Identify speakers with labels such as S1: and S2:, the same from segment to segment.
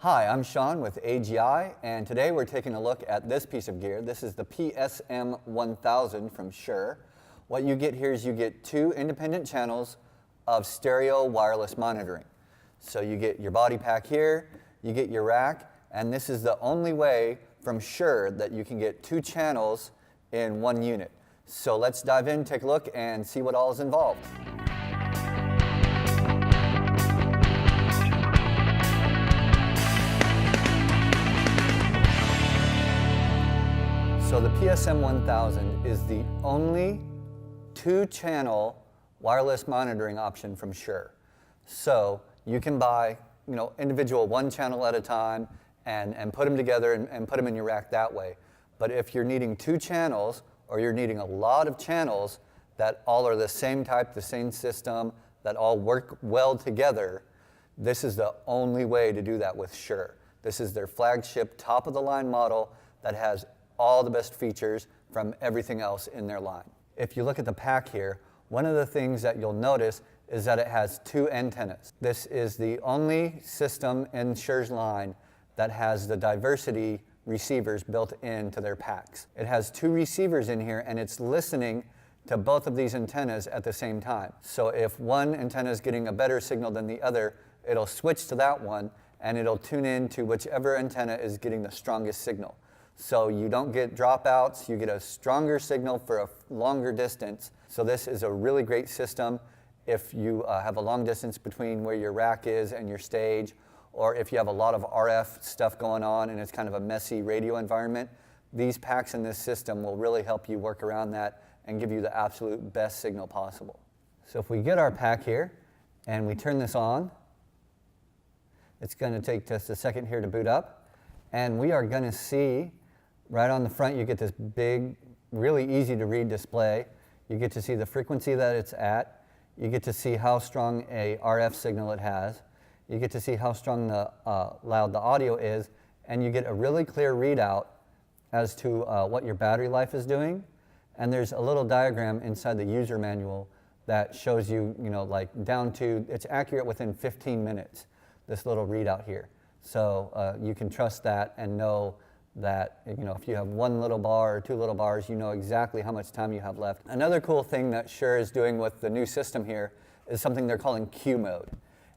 S1: Hi, I'm Sean with AGI, and today we're taking a look at this piece of gear. This is the PSM1000 from Shure. What you get here is you get two independent channels of stereo wireless monitoring. So you get your body pack here, you get your rack, and this is the only way from Shure that you can get two channels in one unit. So let's dive in, take a look, and see what all is involved. So the PSM1000 is the only two-channel wireless monitoring option from Shure. So you can buy, individual one channel at a time and put them together and put them in your rack that way. But if you're needing two channels, or you're needing a lot of channels that all are the same type, the same system, that all work well together, this is the only way to do that with Shure. This is their flagship top-of-the-line model that has all the best features from everything else in their line. If you look at the pack here, one of the things that you'll notice is that it has two antennas. This is the only system in Shure's line that has the diversity receivers built into their packs. It has two receivers in here, and it's listening to both of these antennas at the same time. So if one antenna is getting a better signal than the other, it'll switch to that one, and it'll tune in to whichever antenna is getting the strongest signal. So you don't get dropouts, you get a stronger signal for a longer distance. So this is a really great system if you have a long distance between where your rack is and your stage, or if you have a lot of RF stuff going on and it's kind of a messy radio environment. These packs in this system will really help you work around that and give you the absolute best signal possible. So if we get our pack here and we turn this on, it's going to take just a second here to boot up, and we are going to see right on the front, you get this big, really easy to read display. You get to see the frequency that it's at. You get to see how strong a RF signal it has. You get to see how strong loud the audio is, and you get a really clear readout as to what your battery life is doing. And there's a little diagram inside the user manual that shows you, like down to, it's accurate within 15 minutes, this little readout here. So you can trust that and know that if you have one little bar or two little bars, you know exactly how much time you have left. Another cool thing that Shure is doing with the new system here is something they're calling Q mode.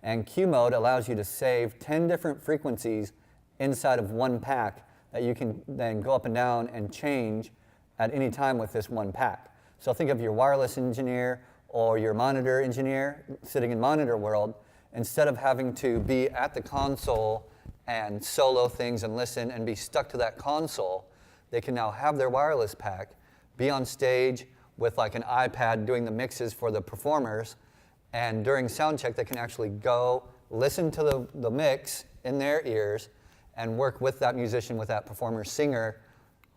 S1: And Q mode allows you to save 10 different frequencies inside of one pack that you can then go up and down and change at any time with this one pack. So think of your wireless engineer or your monitor engineer sitting in monitor world. Instead of having to be at the console and solo things and listen and be stuck to that console, they can now have their wireless pack, be on stage with like an iPad doing the mixes for the performers, and during sound check they can actually go listen to the mix in their ears and work with that musician, with that performer singer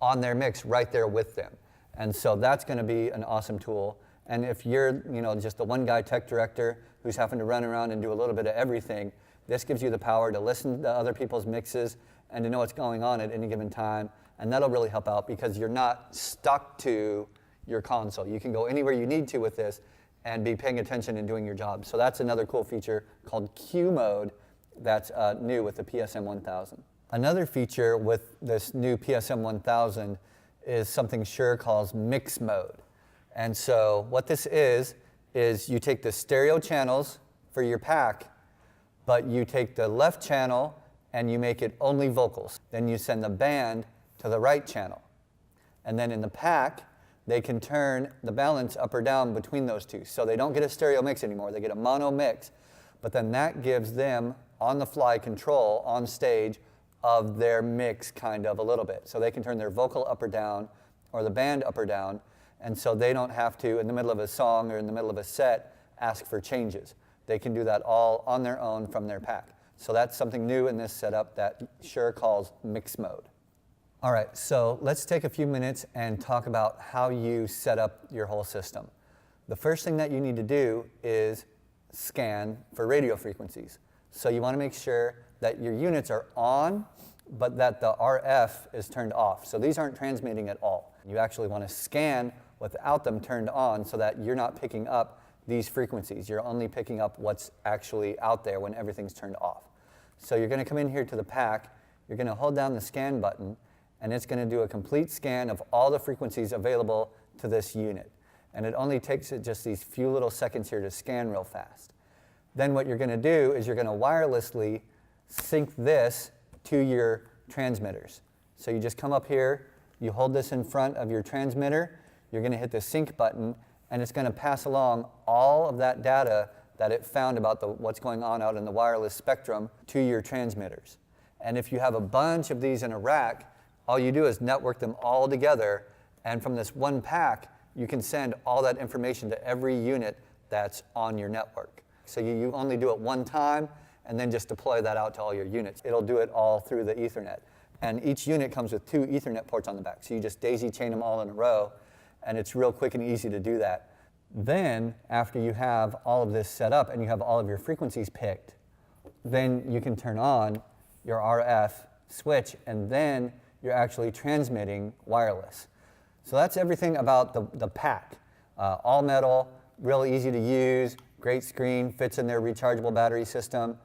S1: on their mix right there with them. And so that's going to be an awesome tool. And if you're just the one guy tech director who's having to run around and do a little bit of everything, this gives you the power to listen to other people's mixes and to know what's going on at any given time. And that'll really help out because you're not stuck to your console. You can go anywhere you need to with this and be paying attention and doing your job. So that's another cool feature called Q mode that's new with the PSM1000. Another feature with this new PSM1000 is something Shure calls mix mode. And so what this is you take the stereo channels for your pack, but you take the left channel and you make it only vocals. Then you send the band to the right channel. And then in the pack, they can turn the balance up or down between those two. So they don't get a stereo mix anymore, they get a mono mix. But then that gives them on-the-fly control on stage of their mix kind of a little bit. So they can turn their vocal up or down, or the band up or down, and so they don't have to, in the middle of a song or in the middle of a set, ask for changes. They can do that all on their own from their pack. So that's something new in this setup that Shure calls mix mode. All right, so let's take a few minutes and talk about how you set up your whole system. The first thing that you need to do is scan for radio frequencies. So you want to make sure that your units are on, but that the RF is turned off. So these aren't transmitting at all. You actually want to scan without them turned on so that you're not picking up these frequencies. You're only picking up what's actually out there when everything's turned off. So you're going to come in here to the pack, you're going to hold down the scan button, and it's going to do a complete scan of all the frequencies available to this unit. And it only takes it just these few little seconds here to scan real fast. Then what you're going to do is you're going to wirelessly sync this to your transmitters. So you just come up here, you hold this in front of your transmitter, you're going to hit the sync button, and it's going to pass along all of that data that it found about what's going on out in the wireless spectrum to your transmitters. And if you have a bunch of these in a rack, all you do is network them all together, and from this one pack, you can send all that information to every unit that's on your network. So you only do it one time, and then just deploy that out to all your units. It'll do it all through the Ethernet. And each unit comes with 2 Ethernet ports on the back, so you just daisy chain them all in a row, and it's real quick and easy to do that. Then, after you have all of this set up and you have all of your frequencies picked, then you can turn on your RF switch, and then you're actually transmitting wireless. So that's everything about the pack. All metal, real easy to use, great screen, fits in their rechargeable battery system,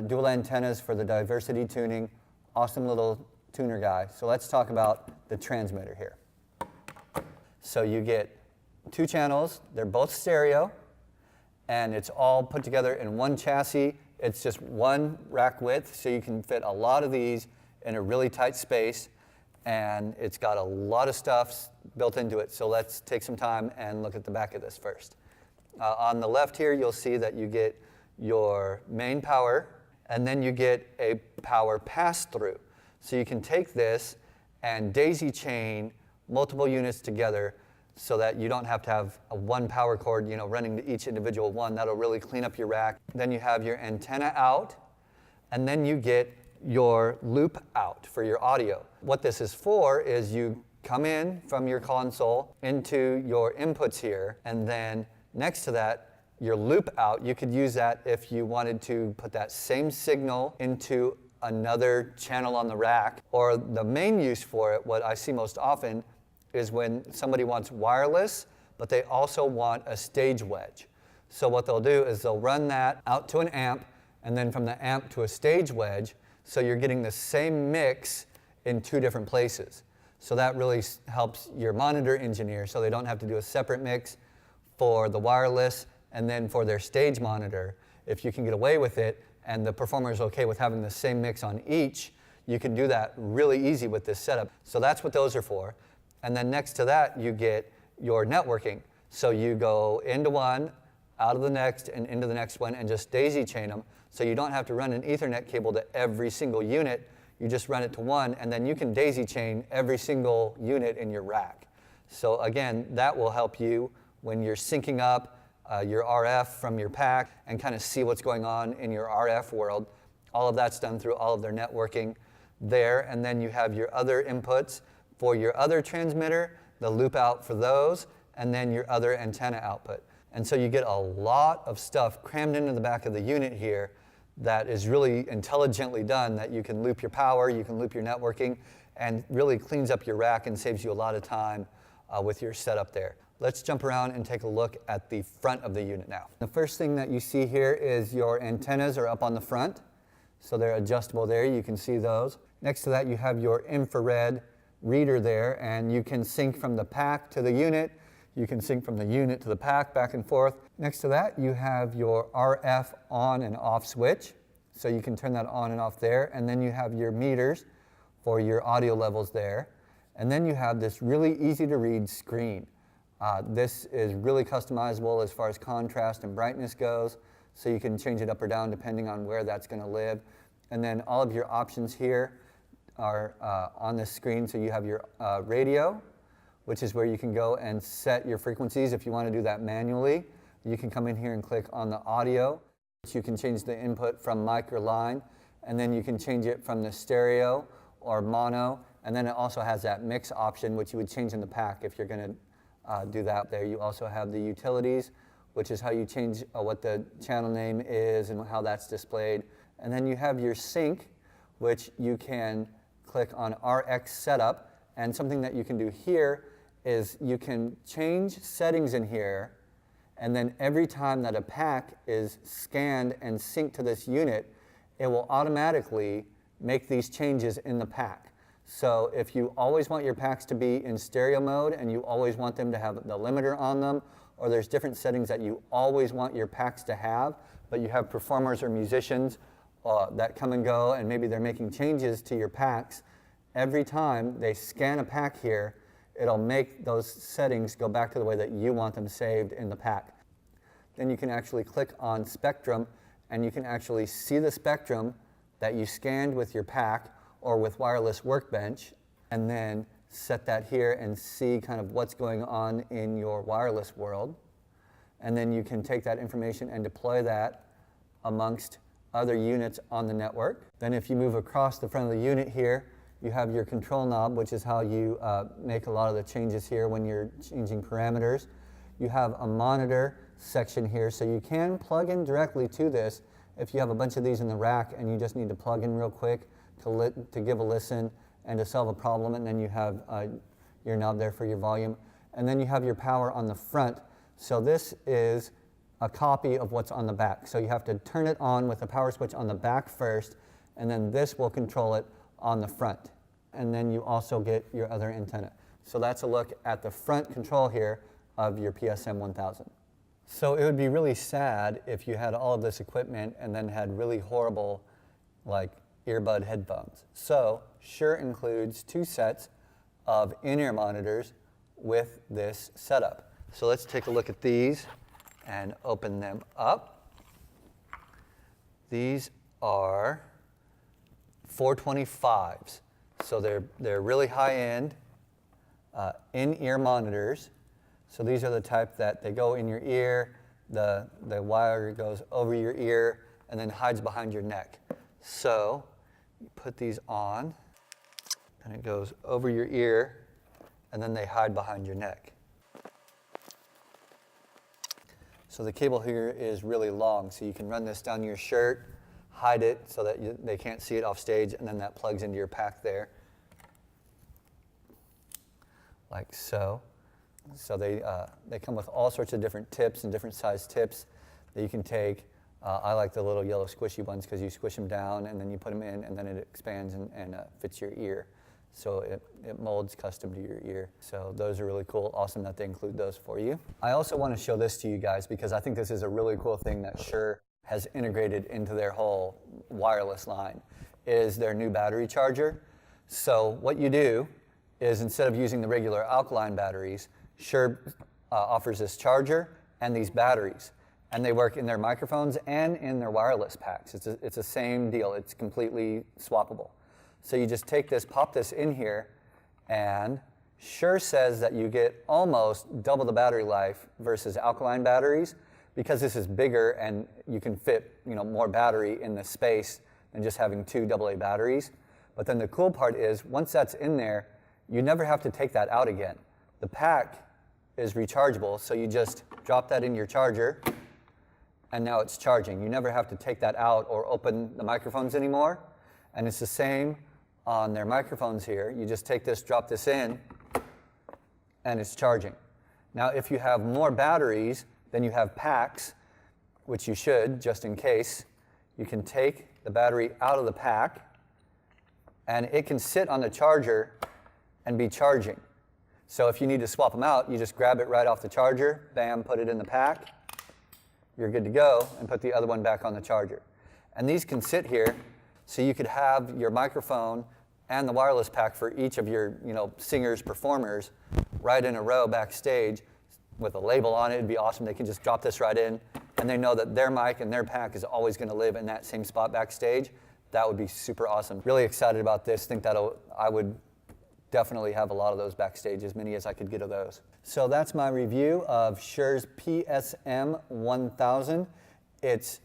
S1: dual antennas for the diversity tuning, awesome little tuner guy. So let's talk about the transmitter here. So you get 2 channels, they're both stereo, and it's all put together in one chassis. It's just one rack width, so you can fit a lot of these in a really tight space, and it's got a lot of stuff built into it. So let's take some time and look at the back of this first. On the left here, you'll see that you get your main power, and then you get a power pass-through. So you can take this and daisy chain multiple units together so that you don't have to have a one power cord, running to each individual one. That'll really clean up your rack. Then you have your antenna out, and then you get your loop out for your audio. What this is for is you come in from your console into your inputs here, and then next to that, your loop out, you could use that if you wanted to put that same signal into another channel on the rack. Or the main use for it, what I see most often, is when somebody wants wireless, but they also want a stage wedge. So what they'll do is they'll run that out to an amp, and then from the amp to a stage wedge, so you're getting the same mix in 2 different places. So that really helps your monitor engineer, so they don't have to do a separate mix for the wireless and then for their stage monitor. If you can get away with it, and the performer is okay with having the same mix on each, you can do that really easy with this setup. So that's what those are for. And then next to that, you get your networking. So you go into one, out of the next, and into the next one, and just daisy chain them. So you don't have to run an Ethernet cable to every single unit. You just run it to one, and then you can daisy chain every single unit in your rack. So again, that will help you when you're syncing up your RF from your pack and kind of see what's going on in your RF world. All of that's done through all of their networking there. And then you have your other inputs for your other transmitter, the loop out for those, and then your other antenna output. And so you get a lot of stuff crammed into the back of the unit here that is really intelligently done, that you can loop your power, you can loop your networking, and really cleans up your rack and saves you a lot of time with your setup there. Let's jump around and take a look at the front of the unit now. The first thing that you see here is your antennas are up on the front, so they're adjustable there. You can see those. Next to that, you have your infrared reader there, and you can sync from the pack to the unit. You can sync from the unit to the pack, back and forth. Next to that, you have your RF on and off switch, so you can turn that on and off there. And then you have your meters for your audio levels there. And then you have this really easy to read screen. This is really customizable as far as contrast and brightness goes, so you can change it up or down depending on where that's going to live. And then all of your options here are on this screen. So you have your radio, which is where you can go and set your frequencies. If you want to do that manually, you can come in here and click on the audio. You can change the input from mic or line, and then you can change it from the stereo or mono. And then it also has that mix option, which you would change in the pack if you're going to do that there. You also have the utilities, which is how you change what the channel name is and how that's displayed. And then you have your sync, which you can click on RX setup. And something that you can do here is you can change settings in here, and then every time that a pack is scanned and synced to this unit, it will automatically make these changes in the pack. So if you always want your packs to be in stereo mode and you always want them to have the limiter on them, or there's different settings that you always want your packs to have, but you have performers or musicians that come and go and maybe they're making changes to your packs, every time they scan a pack here, it'll make those settings go back to the way that you want them saved in the pack. Then you can actually click on Spectrum and you can actually see the spectrum that you scanned with your pack or with Wireless Workbench, and then set that here and see kind of what's going on in your wireless world. And then you can take that information and deploy that amongst other units on the network. Then if you move across the front of the unit here, you have your control knob, which is how you make a lot of the changes here when you're changing parameters. You have a monitor section here, so you can plug in directly to this if you have a bunch of these in the rack and you just need to plug in real quick to give a listen and to solve a problem, and then you have your knob there for your volume. And then you have your power on the front. So this is a copy of what's on the back. So you have to turn it on with the power switch on the back first, and then this will control it on the front. And then you also get your other antenna. So that's a look at the front control here of your PSM1000. So it would be really sad if you had all of this equipment and then had really horrible like earbud headphones. So Shure includes 2 sets of in-ear monitors with this setup. So let's take a look at these and open them up. These are 425s. So they're really high-end in-ear monitors. So these are the type that they go in your ear, the wire goes over your ear, and then hides behind your neck. So you put these on, and it goes over your ear, and then they hide behind your neck. So the cable here is really long, so you can run this down your shirt, hide it so that they can't see it off stage, and then that plugs into your pack there, like so. So they come with all sorts of different tips and different size tips that you can take. I like the little yellow squishy ones because you squish them down and then you put them in and then it expands and fits your ear. So it molds custom to your ear. So those are really cool. Awesome that they include those for you. I also want to show this to you guys because I think this is a really cool thing that Shure has integrated into their whole wireless line, is their new battery charger. So what you do is instead of using the regular alkaline batteries, Shure offers this charger and these batteries, and they work in their microphones and in their wireless packs. It's the same deal. It's completely swappable. So you just take this, pop this in here, and Shure says that you get almost double the battery life versus alkaline batteries because this is bigger and you can fit more battery in the space than just having 2 AA batteries. But then the cool part is once that's in there, you never have to take that out again. The pack is rechargeable, so you just drop that in your charger, and now it's charging. You never have to take that out or open the microphones anymore. And it's the same on their microphones here. You just take this, drop this in, and it's charging. Now, if you have more batteries than you have packs, which you should, just in case, you can take the battery out of the pack, and it can sit on the charger and be charging. So if you need to swap them out, you just grab it right off the charger, bam, put it in the pack, you're good to go, and put the other one back on the charger. And these can sit here, so you could have your microphone and the wireless pack for each of your singers, performers, right in a row backstage with a label on it. It'd be awesome. They can just drop this right in, and they know that their mic and their pack is always going to live in that same spot backstage. That would be super awesome. Really excited about this. Think that I would definitely have a lot of those backstage, as many as I could get of those. So that's my review of Shure's PSM1000. It's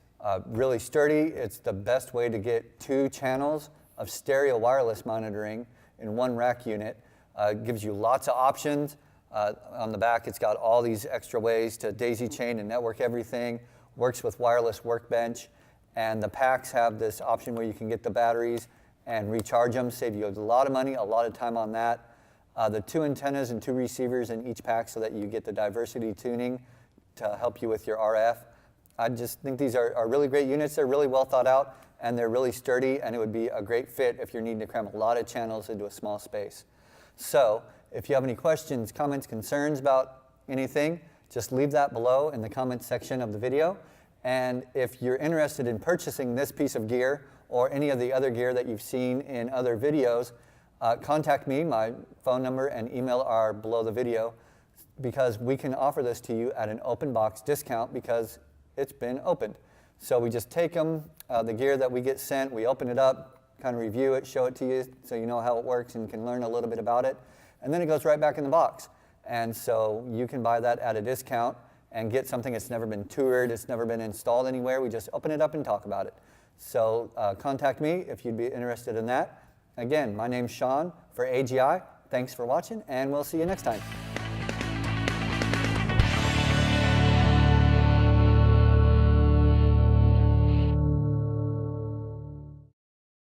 S1: really sturdy. It's the best way to get 2 channels of stereo wireless monitoring in one rack unit. Gives you lots of options. On the back, it's got all these extra ways to daisy chain and network everything. Works with Wireless Workbench. And the packs have this option where you can get the batteries and recharge them, save you a lot of money, a lot of time on that. The 2 antennas and 2 receivers in each pack so that you get the diversity tuning to help you with your RF. I just think these are really great units. They're really well thought out, and they're really sturdy, and it would be a great fit if you're needing to cram a lot of channels into a small space. So if you have any questions, comments, concerns about anything, just leave that below in the comments section of the video. And if you're interested in purchasing this piece of gear or any of the other gear that you've seen in other videos, contact me. My phone number and email are below the video, because we can offer this to you at an open box discount because it's been opened. So we just take them, the gear that we get sent, we open it up, kind of review it, show it to you so you know how it works and can learn a little bit about it. And then it goes right back in the box. And so you can buy that at a discount and get something that's never been toured, it's never been installed anywhere. We just open it up and talk about it. So contact me if you'd be interested in that. Again, my name's Sean for AGI. Thanks for watching, and we'll see you next time.